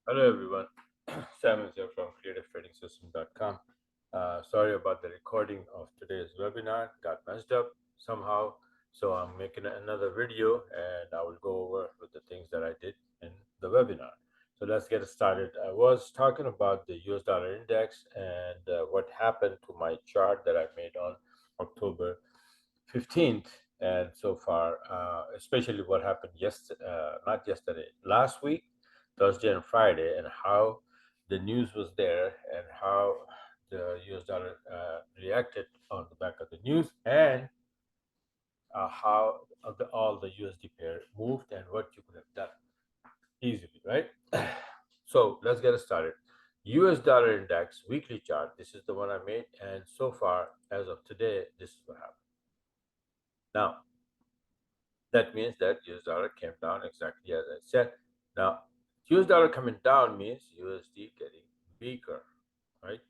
Hello everyone, Sam is here from creativetrading.system.com. Sorry about the recording of today's webinar, got messed up somehow. So I'm making another video and I will go over with the things that I did in the webinar. So let's get started. I was talking about the US dollar index and what happened to my chart that I made on October 15th. And so far, especially what happened not yesterday, last week, Thursday and Friday, and how the news was there and how the US dollar reacted on the back of the news, and how all the USD pair moved and what you could have done easily, right? So let's get started. US dollar index weekly chart. This is the one I made, and so far, as of today, this is what happened. Now, that means that US dollar came down exactly as I said. Now, US dollar coming down means USD getting weaker, right?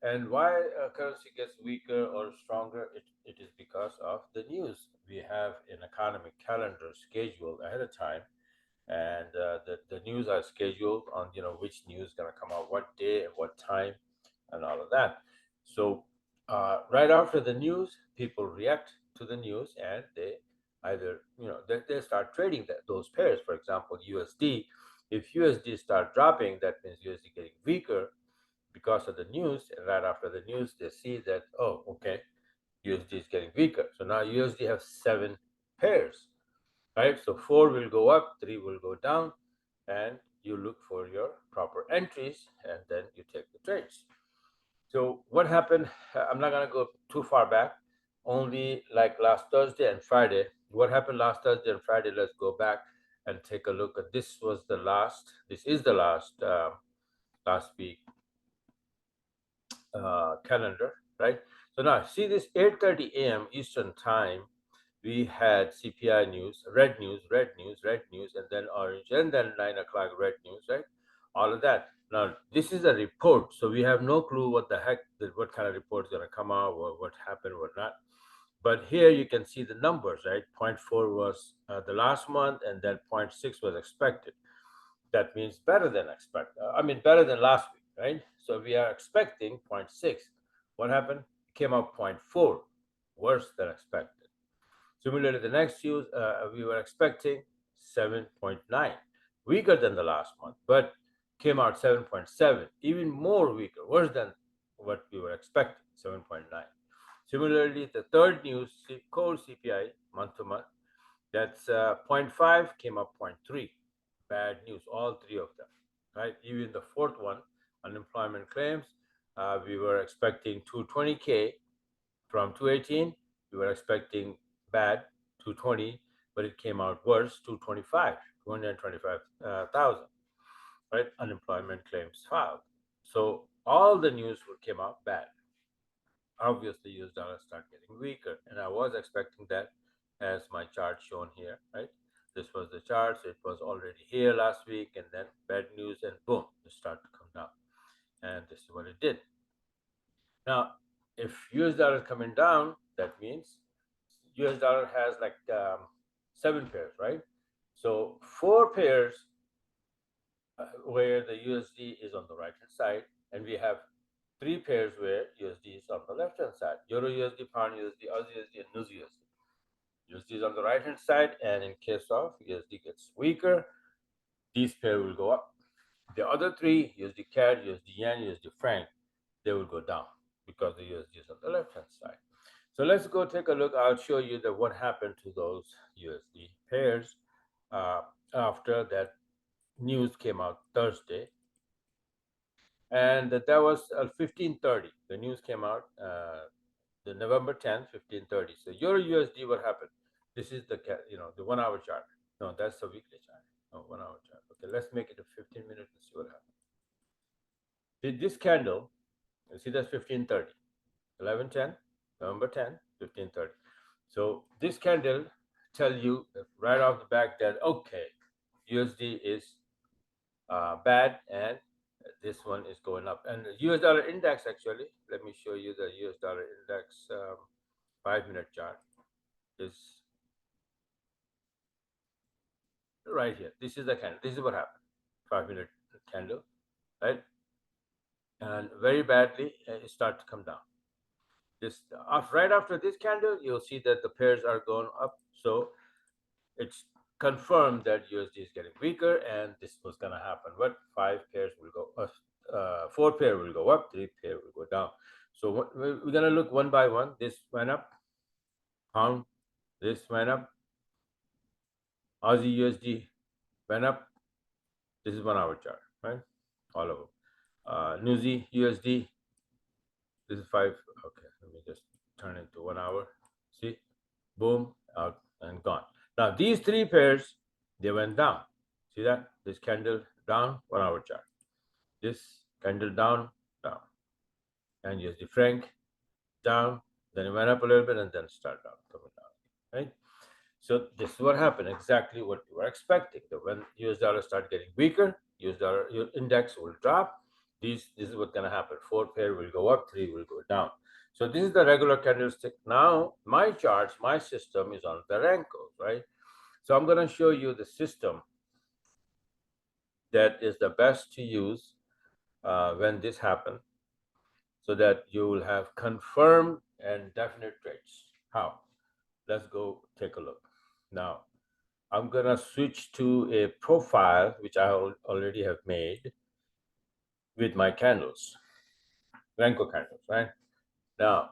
And why a currency gets weaker or stronger, it is because of the news. We have an economic calendar scheduled ahead of time, and the news are scheduled on which news is going to come out, what day, at what time, and all of that. So right after the news, people react to the news and they either they start trading those pairs. For example, USD. If USD start dropping, that means USD getting weaker because of the news. And right after the news, they see that, oh, okay, USD is getting weaker. So now USD have 7 pairs, right? So 4 will go up, 3 will go down, and you look for your proper entries, and then you take the trades. So what happened? I'm not gonna go too far back. Only like last Thursday and Friday. What happened last Thursday and Friday? Let's go back and take a look at. This was the last. This is the last week calendar, right? So now see this 8:30 a.m. Eastern time. We had CPI news, red news, red news, red news, and then orange, and then 9 o'clock red news, right? All of that. Now, this is a report, so we have no clue what the heck, what kind of report is going to come out, or what happened, what not. But here you can see the numbers, right? Zero point 0.4 was the last month, and then 0.6 was expected. That means better than expected. I mean, better than last week, right? So we are expecting zero point 0.6. What happened? It came out 0.4, worse than expected. Similarly, the next news we were expecting 7.9, weaker than the last month, but came out 7.7, even more weaker, worse than what we were expecting, 7.9. Similarly, the third news, core CPI, month to month, that's zero point 0.5, came up 0.3. Bad news, all three of them, right? Even the fourth one, unemployment claims, we were expecting 220K from 218. We were expecting bad 220, but it came out worse 225, 225,000, right? Unemployment claims filed. So all the news came out bad. Obviously, US dollar start getting weaker, and I was expecting that, as my chart shown here, right? This was the chart, so it was already here last week, and then bad news, and boom, it started to come down, and this is what it did. Now, if US dollar is coming down, that means US dollar has like 7 pairs, right? So 4 pairs where the USD is on the right hand side, and we have 3 pairs where USD is on the left hand side. Euro USD, Pound USD, Aussie USD, and NUS USD. USD is on the right hand side, and in case of USD gets weaker, these pair will go up. The other three, USD CAD, USD Yen, USD Franc, they will go down because the USD is on the left hand side. So let's go take a look. I'll show you that what happened to those USD pairs after that news came out Thursday, and that was 15:30. The news came out the November 10th, 15:30. So Euro USD, what happened? This is the 1 hour chart. No, that's the weekly chart. No, 1 hour chart. Okay, let's make it a 15 minutes and see what happens. This candle, you see that's 15:30, 11:10, November 10, 15:30. So this candle tell you right off the back that okay, USD is bad, and this one is going up. And the US dollar index, actually, let me show you the US dollar index 5-minute chart is right here. This is the candle. This is what happened. 5-minute candle, right? And very badly, it starts to come down. This right after this candle, you'll see that the pairs are going up. So it's confirmed that USD is getting weaker, and this was going to happen. But 5 pairs will go, 4 pair will go up, 3 pair will go down. So we're going to look one by one. This went up, pound. This went up, Aussie USD went up. This is 1 hour chart, right? All of them. New Z USD. This is 5. Okay, let me just turn it to 1 hour. See, boom, out and gone. Now these 3 pairs, they went down. See that? This candle down, 1 hour chart. This candle down, down. And USD franc down. Then it went up a little bit and then started down, coming down. Right? So this is what happened, exactly what you were expecting. That when US dollar start getting weaker, US dollar index will drop. This is what's going to happen. 4 pair will go up, 3 will go down. So this is the regular candlestick. Now my charts, my system is on Varenko, right? So I'm going to show you the system that is the best to use when this happens, so that you will have confirmed and definite trades. How? Let's go take a look. Now I'm going to switch to a profile which I already have made with my candles, Renko candles, right? Now,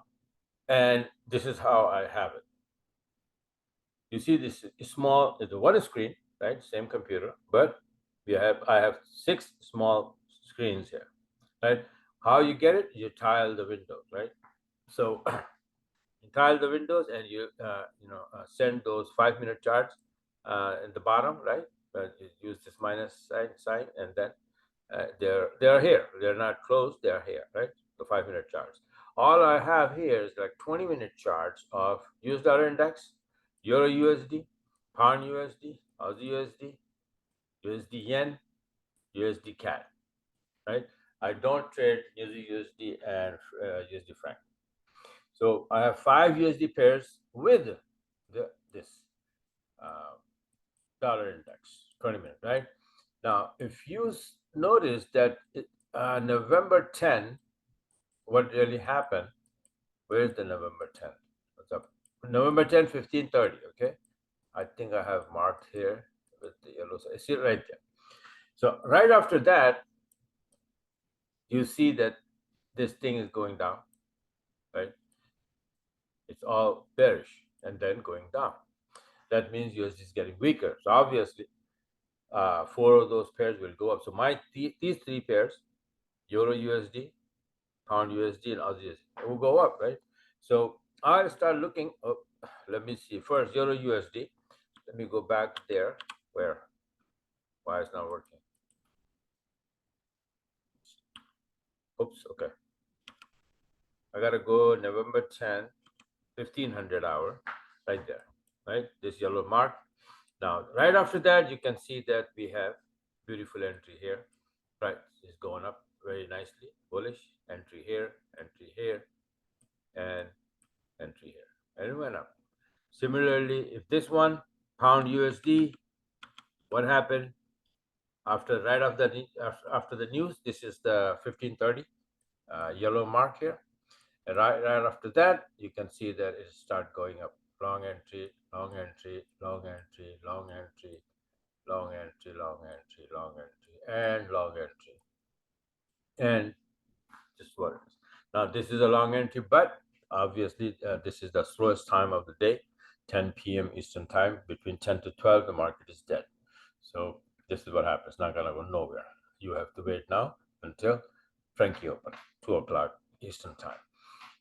and this is how I have it. You see this small, it's one screen, right? Same computer, but I have 6 small screens here, right? How you get it? You tile the windows, right? So you tile the windows and you send those 5-minute charts in the bottom, right? You use this minus sign, and then they're here. They're not closed. They're here, right? The 5-minute charts. All I have here is like 20-minute charts of US dollar index, Euro USD, Pound USD, Aussie USD, USD Yen, USD CAD, right? I don't trade USD and USD franc. So I have 5 USD pairs with this dollar index, 20-minute, right? Now, if you notice that November 10, what really happened? Where's the November 10? What's up? November 10, 15:30, okay? I think I have marked here with the yellow. I see it right there. So right after that, you see that this thing is going down, right? It's all bearish and then going down. That means USD is getting weaker. So obviously, 4 of those pairs will go up. So these 3 pairs, Euro USD, Pound USD, and Aussie USD, will go up, right? So I'll start looking. Oh, let me see. First, Euro USD. Let me go back there. Where? Why it's not working? Oops. Okay. I gotta go November 10, 1500 hour, right there, right? This yellow mark. Now, right after that, you can see that we have beautiful entry here, right? It's going up very nicely, bullish. Entry here, and entry here, and it went up. Similarly, if this one, Pound USD, what happened after after the news? This is the 1530 yellow mark here, and right after that, you can see that it start going up. Long entry, long entry, long entry, long entry, long entry, long entry, long entry, and long entry, and just what it is. Now this is a long entry, but obviously this is the slowest time of the day, 10 p.m. Eastern time. Between 10 to 12, the market is dead. So this is what happens. Not gonna go nowhere. You have to wait now until Frankie open, 2 o'clock Eastern time,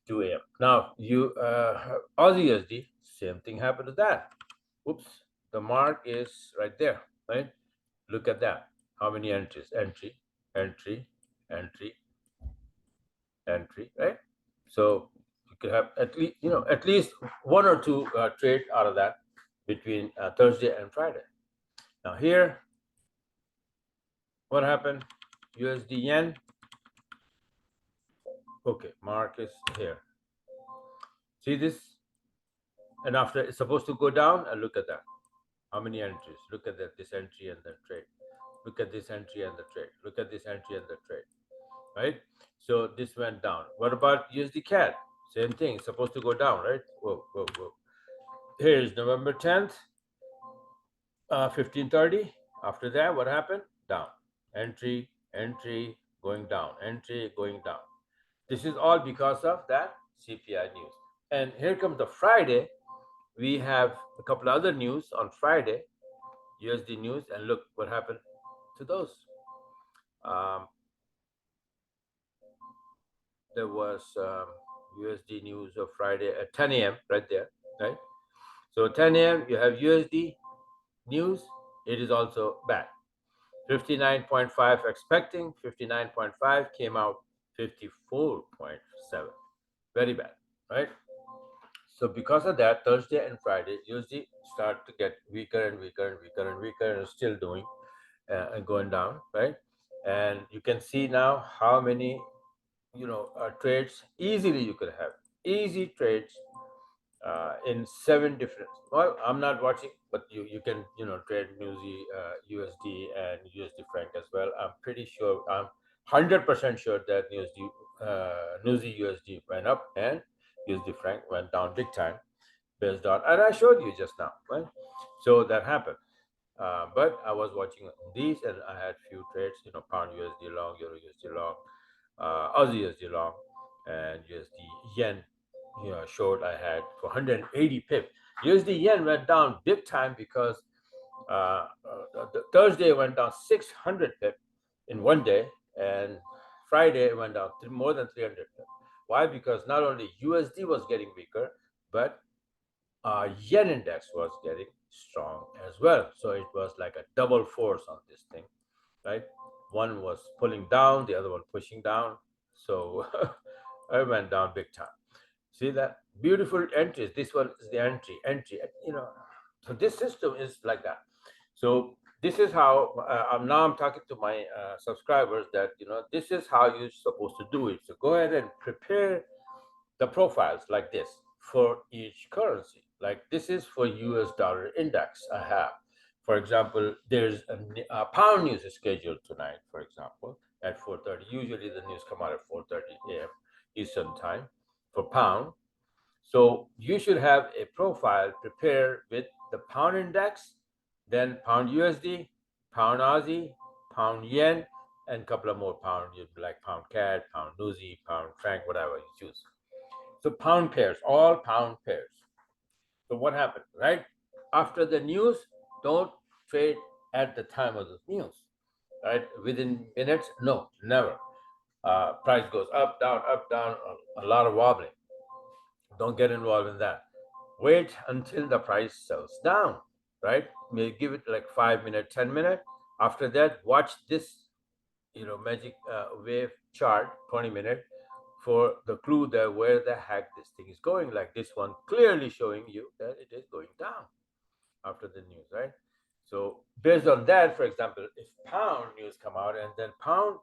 2 a.m. Now you Aussie USD, same thing happened to that. Oops, the mark is right there, right? Look at that. How many entries? Entry, entry, entry, entry, right? So you could have at least 1 or 2 trades out of that between Thursday and Friday. Now here, what happened? USD Yen. Okay, mark is here. See this? And after it's supposed to go down, and look at that. How many entries? Look at that, this entry and that trade. Look at this entry and the trade. Look at this entry and the trade, right? So this went down. What about USD CAD? Same thing. It's supposed to go down, right? Whoa, whoa, whoa. Here's November 10th, 1530. After that, what happened? Down. Entry, entry, going down. Entry, going down. This is all because of that CPI news. And here comes the Friday. We have a couple other news on Friday, USD news, and look what happened to those. Um, there was USD news of Friday at 10 a.m. right there, right? So 10 a.m. you have USD news. It is also bad. 59.5 expecting, 59.5 came out 54.7. Very bad, right? So because of that, Thursday and Friday USD start to get weaker and weaker and weaker and weaker, and still doing and going down, right? And you can see now how many trades easily you could have easy trades in 7 different. Well, I'm not watching, but you can trade Newsy USD and USD franc as well. I'm pretty sure. I'm 100% sure that Newsy USD went up and USD franc went down big time based on, and I showed you just now, right? So that happened. But I was watching these, and I had few trades. Pound USD long, Euro USD long, Aussie USD long, and USD yen. Short I had for 180 pip. USD yen went down big time because the Thursday went down 600 pip in one day, and Friday it went down more than 300 pip. Why? Because not only USD was getting weaker, but yen index was getting strong as well. So it was like a double force on this thing, right? One was pulling down, the other one pushing down. So I went down big time. See that beautiful entries. This one is the entry. So this system is like that. So this is how I'm talking to my subscribers that this is how you're supposed to do it. So go ahead and prepare the profiles like this for each currency. Like this is for US dollar index I have. For example, there's a pound news is scheduled tonight, for example, at 4:30. Usually the news come out at 4:30 a.m. Eastern time for pound. So you should have a profile prepared with the pound index, then pound USD, pound Aussie, pound yen, and a couple of more pound, like pound CAD, pound NUSI, pound franc, whatever you choose. So pound pairs, all pound pairs. So what happened, right? After the news, don't trade at the time of the news, right? Within minutes, no, never. Price goes up, down, a lot of wobbling. Don't get involved in that. Wait until the price sells down, right? Maybe give it like 5 minutes, 10 minutes. After that, watch this, magic wave chart, 20 minutes, for the clue that where the heck this thing is going. Like this one, clearly showing you that it is going down after the news, right? So based on that, for example, if pound news come out and then pound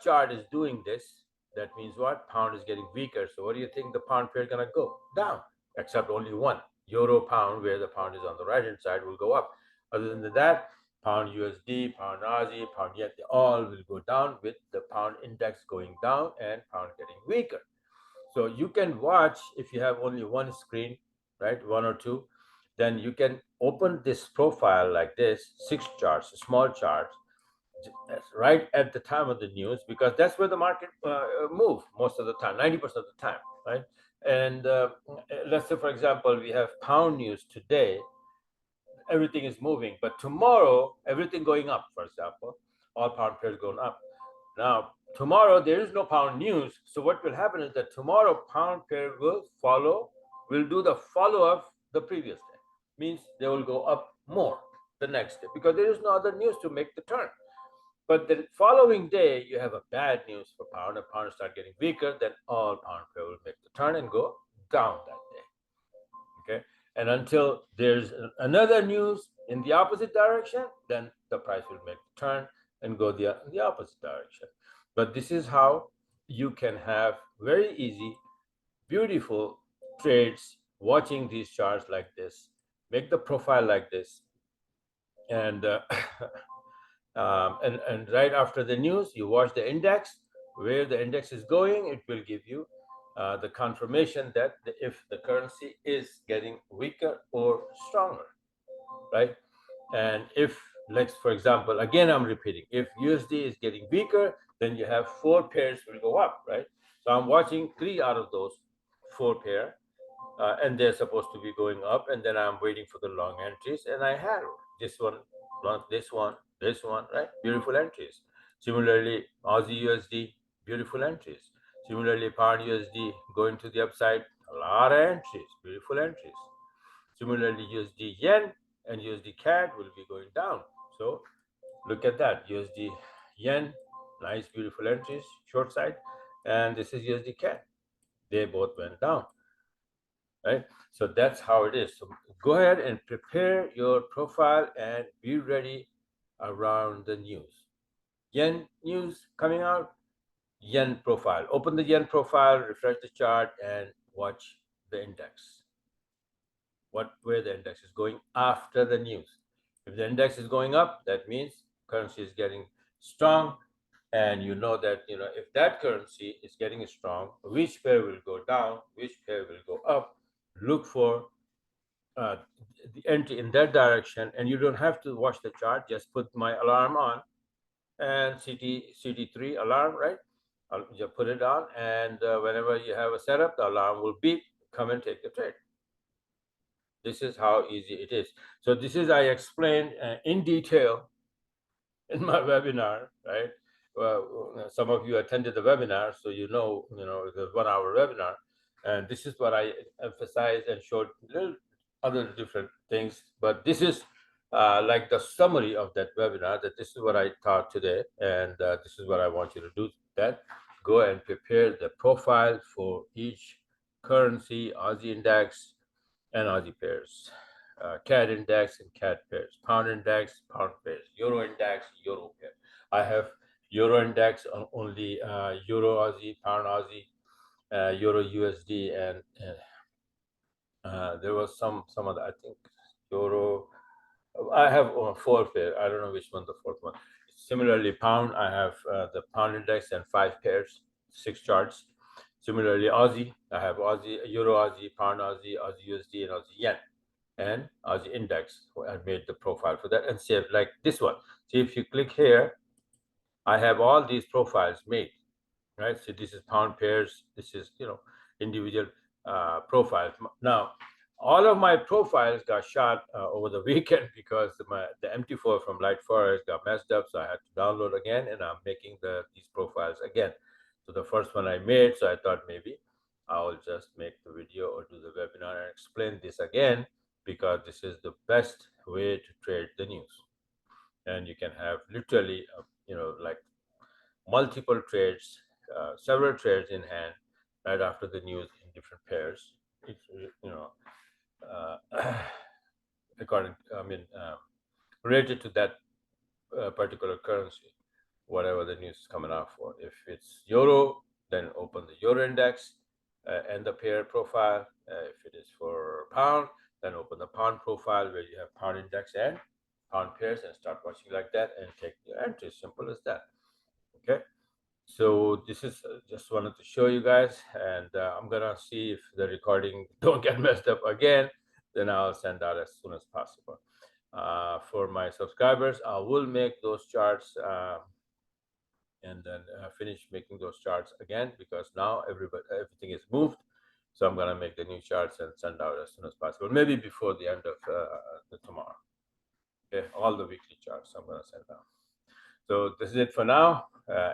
chart is doing this, that means what? Pound is getting weaker. So what do you think the pound pair is gonna go? Down. Except only one. Euro pound, where the pound is on the right hand side, will go up. Other than that, pound USD, pound Aussie, pound yen, they all will go down with the pound index going down and pound getting weaker. So you can watch if you have only one screen, right? One or two, then you can open this profile like this, 6 charts, small charts, right at the time of the news, because that's where the market move most of the time, 90% of the time, right? And let's say, for example, we have pound news today, everything is moving, but tomorrow everything going up. For example, all pound pairs going up. Now tomorrow there is no pound news, so what will happen is that tomorrow pound pair will do the follow of the previous day. Means they will go up more the next day because there is no other news to make the turn. But the following day, you have a bad news for pound, and pound start getting weaker, then all pound pair will make the turn and go down that day. Okay, and until there's another news in the opposite direction, then the price will make the turn and go the opposite direction. But this is how you can have very easy, beautiful trades watching these charts like this. Make the profile like this, and And right after the news, you watch the index. Where the index is going, it will give you the confirmation that if the currency is getting weaker or stronger, right? And if, like for example, again I'm repeating, if USD is getting weaker, then you have 4 pairs will go up, right? So I'm watching 3 out of those 4 pair, and they're supposed to be going up, and then I'm waiting for the long entries, and I have this one, this one, right? Beautiful entries. Similarly, Aussie USD, beautiful entries. Similarly, pound USD going to the upside, a lot of entries, beautiful entries. Similarly, USD yen and USD CAD will be going down. So look at that, USD yen, nice beautiful entries, short side, and this is USD CAD. They both went down, right? So that's how it is. So go ahead and prepare your profile and be ready around the news. Yen news coming out, yen profile. Open the yen profile, refresh the chart, and watch the index. Where the index is going after the news. If the index is going up, that means currency is getting strong, and you know that if that currency is getting strong, which pair will go down, which pair will go up. Look for uh, the entry in that direction, and you don't have to watch the chart. Just put my alarm on and CT3 alarm, right? I'll just put it on, and whenever you have a setup, the alarm will beep. Come and take the trade. This is how easy it is. So this is I explained in detail in my webinar, right? Well, some of you attended the webinar, so the 1 hour webinar, and this is what I emphasized and showed little other different things. But this is like the summary of that webinar. That this is what I taught today, and this is what I want you to do. That go and prepare the profile for each currency, Aussie index, and Aussie pairs, CAD index and CAD pairs, pound index, pound pairs, euro index, euro pair. I have euro index on only euro Aussie, pound Aussie, euro USD, and there was some other, I think, euro. I have 4 pair. I don't know which one the fourth one. Similarly, pound, I have the pound index and 5 pairs, 6 charts. Similarly, Aussie, I have Aussie, euro Aussie, pound Aussie, Aussie USD, and Aussie yen, and Aussie index. So I made the profile for that and saved like this one. See, if you click here, I have all these profiles made, right? So this is pound pairs. This is individual profiles. Now, all of my profiles got shot over the weekend because the MT4 from Light Forest got messed up, so I had to download again, and I'm making these profiles again. So the first one I made, so I thought maybe I'll just make the video or do the webinar and explain this again, because this is the best way to trade the news, and you can have literally like multiple trades, several trades in hand right after the news in different pairs. It's uh, according, related to that particular currency, whatever the news is coming out for. If it's euro, then open the euro index and the pair profile. If it is for pound, then open the pound profile where you have pound index and pound pairs, and start watching like that and take the entry. Simple as that. Okay. So this is just wanted to show you guys, and I'm gonna see if the recording don't get messed up again. Then I'll send out as soon as possible. For my subscribers, I will make those charts and then finish making those charts again, because now everything is moved. So I'm gonna make the new charts and send out as soon as possible, maybe before the end of the tomorrow. Okay, all the weekly charts I'm gonna send out. So this is it for now.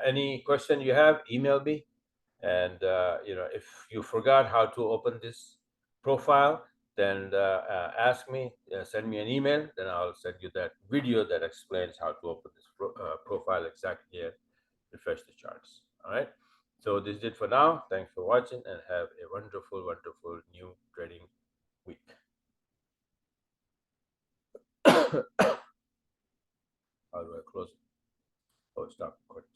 Any question you have, email me. And if you forgot how to open this profile, then ask me, send me an email, then I'll send you that video that explains how to open this profile exactly and refresh the charts. All right. So this is it for now. Thanks for watching, and have a wonderful, wonderful new trading week. How do I close it? Oh, stop recording.